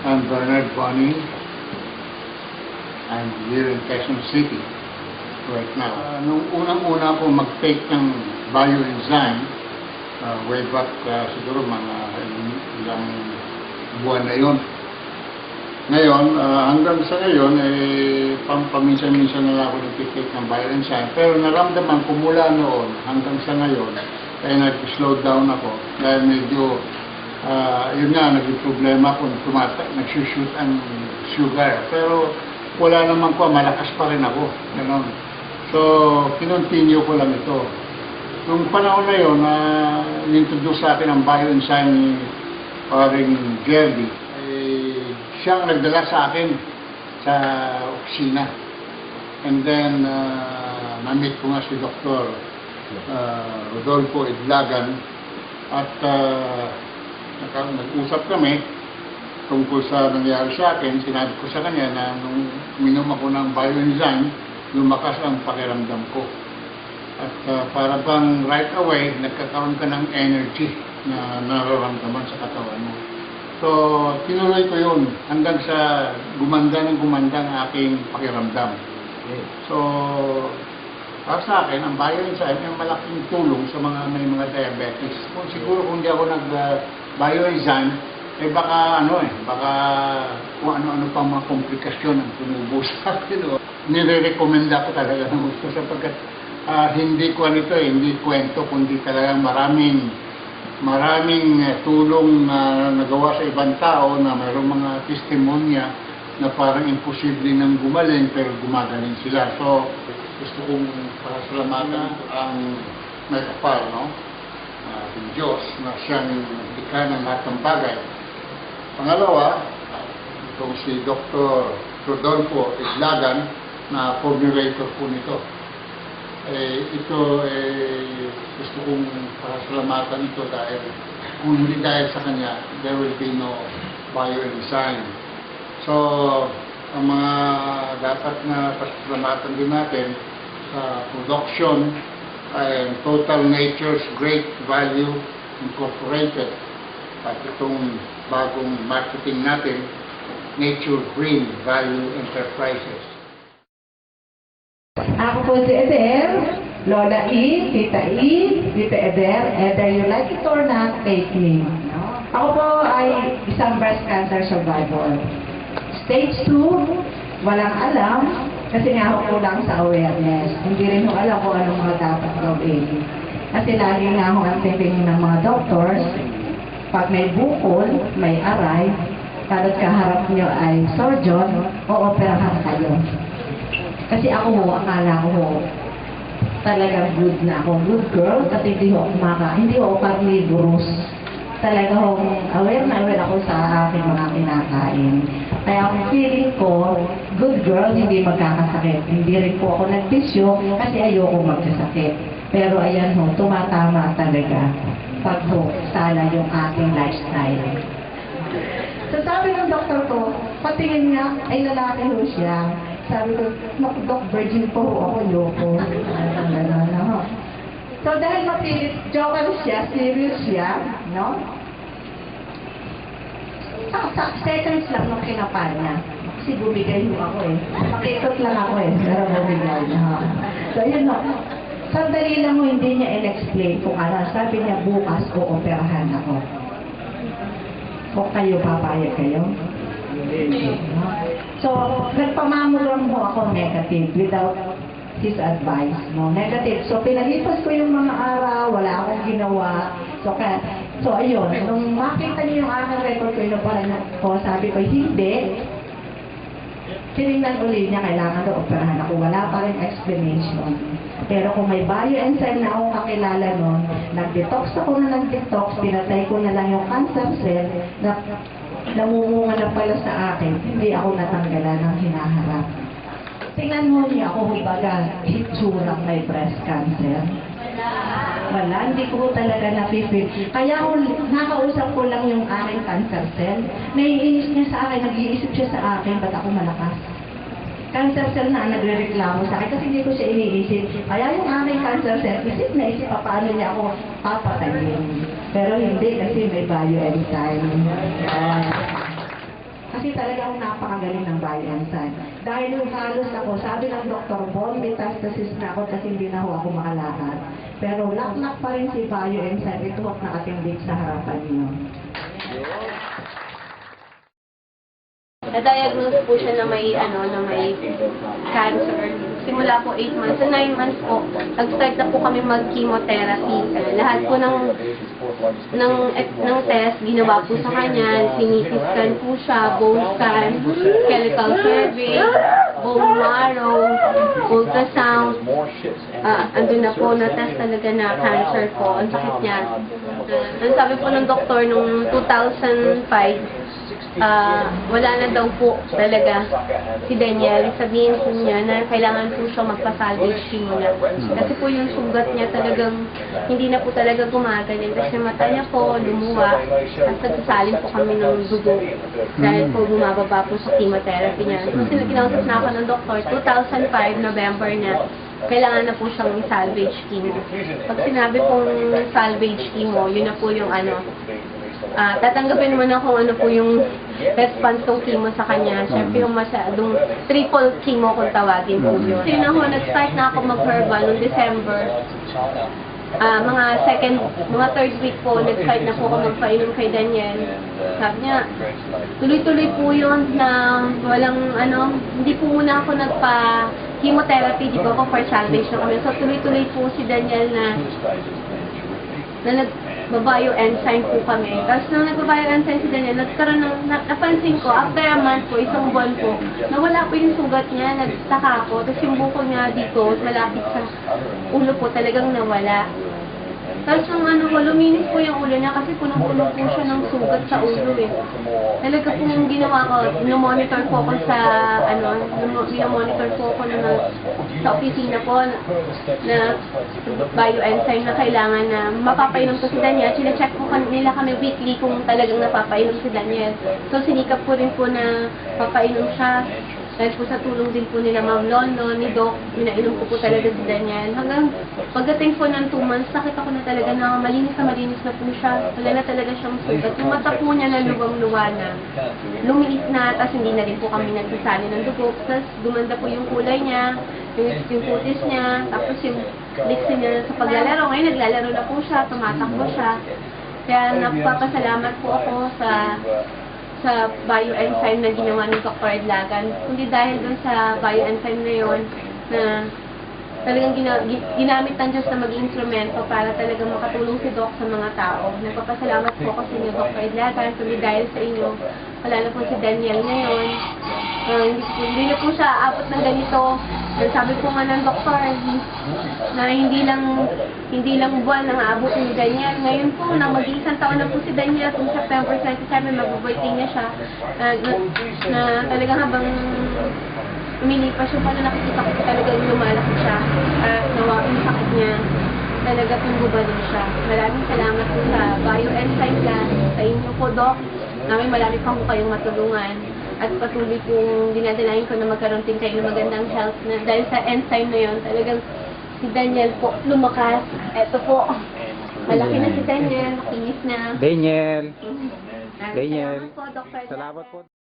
I'm Bernard Bonnie. I'm here in Quezon City right now. Nung unang-una ako mag-take ng bioenzyme, way back siguro mga ilang buwan na yon. Ngayon, hanggang sa ngayon, paminsan-minsan na lang ako nag-take ng bioenzyme. Pero naramdaman ko mula noon hanggang sa ngayon, kaya nag-slow down ako dahil medyo yun nga, naging problema ko, nagsushoot ang sugar. Pero wala naman ko, malakas pa rin ako. Ganon. So, kinontinue ko lang ito. Nung panahon na yun, nintroduce sa akin ang bioenzyme ni paring Jerry. Siya ang nagdala sa akin sa opisina. And then, na-meet ko nga si Dr. Rodolfo Idlagan at nag-usap kami tungkol sa nangyari sa akin. Sinabi ko sa kanya na nung minom ako ng bioenzyme, lumakas ang pakiramdam ko. At para bang right away, nagkakaroon ka ng energy na nararamdaman sa katawan mo. So, tinuloy ko yun hanggang sa gumanda ng gumanda ang aking pakiramdam. So, para sa akin, ang bioenzyme ay malaking tulong sa may mga diabetes. Siguro kung di ako nag-bioenzyme, baka baka kung ano-ano pang mga komplikasyon ang tumubo sa akin. Nire-recommenda ko talaga ng gusto sapagkat hindi ko hindi kwento, kundi talagang maraming tulong na nagawa sa ibang tao na mayroong mga testimonya na parang imposible nang gumaling pero gumagaling sila. So, gusto kong pasalamatan ang may kapal, yung Diyos na siyang likha ng lahat ng bagay. Pangalawa, itong si Dr. Rodolfo Idlagan na formulator po nito. Gusto kong pasalamatan ito dahil kung hindi dahil sa kanya, there will be no bioenzyme. So, ang mga dapat na pasalamatan din natin sa production ay Total Nature's Great Value Incorporated at itong bagong marketing natin, Nature Green Value Enterprises. Ako po si Eder, Lola E, Tita E, Tita Eder, you like it or not, take me. Ako po ay isang breast cancer survivor. Stage 2, walang alam, kasi nga ako kulang sa awareness. Hindi rin ko alam kung anong mga dapat gawin. Kasi lagi nga ako ang tingin ng mga doctors, pag may bukol, may aray, kadat kaharap nyo ay surgeon, o operahan kayo. Kasi ako akala ko talagang good na ako. Good girl, kasi hindi ako carnivorous. Talaga aware na aware ako sa aking mga kinakain. Kaya ang feeling ko, good girl, hindi magkakasakit. Hindi rin po ako nagpisyo kasi ayoko magkasakit. Pero ayan tumatama talaga pag sala yung ating lifestyle. So sabi ng doktor ko, patingin niya, ay lalaki ho siya. Sabi ko, Doc, virgin po ako, yoko. So dahil mapilit, joker siya, serious siya, no? Seconds lang nung kinapal niya. Kasi bumigay ho ako Makikot lang ako pero bumigay na. So yun sandali lang hindi niya in-explain kung ano. Sabi niya, bukas o operahan ako. O kayo, papayag kayo? Hindi. So, nagpamamulang mo ako negative without his advice, negative. So, pinalipas ko yung mga araw, wala akong ginawa. So ayun, nung makita niyo yung aking record ko, sabi ko, hindi. Tinignan uli niya, kailangan daw operahan ako. Wala pa rin explanation. Pero kung may bioenzyme na akong kakilala nun, nag-detox ako na nag-detox, pinatay ko na lang yung cancer cell na namumunga na pala sa akin, hindi ako natanggalan ng hinaharap. Tingnan mo niya ako, baga, hitsurang may breast cancer. Wala, hindi ko talaga napipil. Kaya nakausap ko lang yung aking cancer cell. Naiinis niya sa akin, nag-iisip siya sa akin, ba't ako malakas? Cancer cell na nagre-reklamo sa akin kasi hindi ko siya iniisip. Kaya yung aking cancer cell, isip na isip paano niya ako papatayin. Pero hindi kasi may bioenzyme. Kasi talagang napakagaling ng bioenzyme. Dahil yung halos ako, sabi ng doktor, bone metastasis na ako kasi hindi na ako makalakad. Pero laknak pa rin si bioenzyme, ito ang nakatindig sa harapan niyo. Na-diagnose po siya na may cancer. Simula po 8 months. Sa 9 months po, nag-start na po kami mag-chemotherapy. Lahat po ng test, ginawa po sa kanya. CT scan po siya, bone scan, skeletal survey, bone marrow, ultrasound. Andun na po, na-test talaga na cancer po. Ang sakit niya. Ang sabi po ng doktor nung 2005, wala na daw po talaga si Daniel. Sabihin po niya na kailangan po siya magpa-salvage chemo na. Kasi po yung sugat niya talagang hindi na po talaga gumagaling. Kasi mata niya po lumuwa at nagsasalin po kami ng dugo dahil po bumababa po sa chemotherapy niya. So kinausap na ako ng doktor, 2005 November na kailangan na po siyang salvage chemo. Pag sinabi pong salvage chemo, yun na po yung tatanggapin mo na kung ano po yung response ng chemo sa kanya. Siyempre yung masyadong triple chemo kung tawagin po yun. Kasi nag-start na ako mag-herbal noong December. Mga third week po, nag-start na po ako magpainom kay Daniel. Sabi niya, tuloy-tuloy po yun na walang hindi po muna ako nagpa-chemotherapy, di ba po, for salvage na kami. So tuloy-tuloy po si Daniel na nag-bio-enzyme po kami. Tapos nung nag-bio-enzyme si Daniel, nagkaroon napansin ko, after a month po, isang buwan po, nawala po yung sugat niya, nagtaka ako. Tapos yung buko niya dito, malapit sa ulo po, talagang nawala. Tapos nung luminis po yung ulo niya kasi punong-puno po siya ng sugat sa ulo eh. Talaga po yung ginawa ko, monitor po ako sa, monitor po ako sa opisina po na bioenzyme na kailangan na mapapainom ko si Daniel. Sina-check po nila kami weekly kung talagang napapainom si Daniel. So sinikap po rin po na papainom siya. Dahil po sa tulong din po nila Ma'am London, ni Doc, minainom ko po talaga si Daniel. Hanggang pagdating po ng 2 months, nakita ko na talaga na malinis na po siya. Wala na talaga siyang sugat. Yung mata po niya na luwang-luwa na. Lumiit na, tapos hindi na rin po kami nagsasali ng dugo. Tapos gumanda po yung kulay niya, yung kutis niya, tapos yung liksi niya sa paglalaro. Ngayon naglalaro na po siya, tumatakbo siya. Kaya napapasalamat po ako sa bioenzyme na ginawa ni Dr. Edlagan. Kundi dahil dun sa bioenzyme na yun, na talagang ginamit ng Diyos na maging instrumento para talagang makatulong si Doc sa mga tao. Nagpapasalamat po ako sa inyo, Dr. Edlagan, kundi dahil sa inyo, wala na po si Daniel ngayon. Hindi na po siya aabot ng ganito. Sabi po nga ng doktor na hindi lang buwan ang aabot ni Daniel. Ngayon po, na mag-iisang taon na po si Daniel, kung September 27, mag-birthday na siya. Na talagang habang umilipas siya, paano nakikita ko talagang lumalaki siya. Yung sakit niya, talaga tumubado siya. Maraming salamat po sa bioenzyme plan, sa inyo po, Doc. Marami pa po kayong matulungan. At patuloy pong dinadalain ko na magkaroon din kayo ng magandang health na dahil sa enzyme na yon, talagang si Daniel po lumakas. Eto po, malaki na si Daniel, makinis na. Daniel. Salamat po, Dr. Salamat po.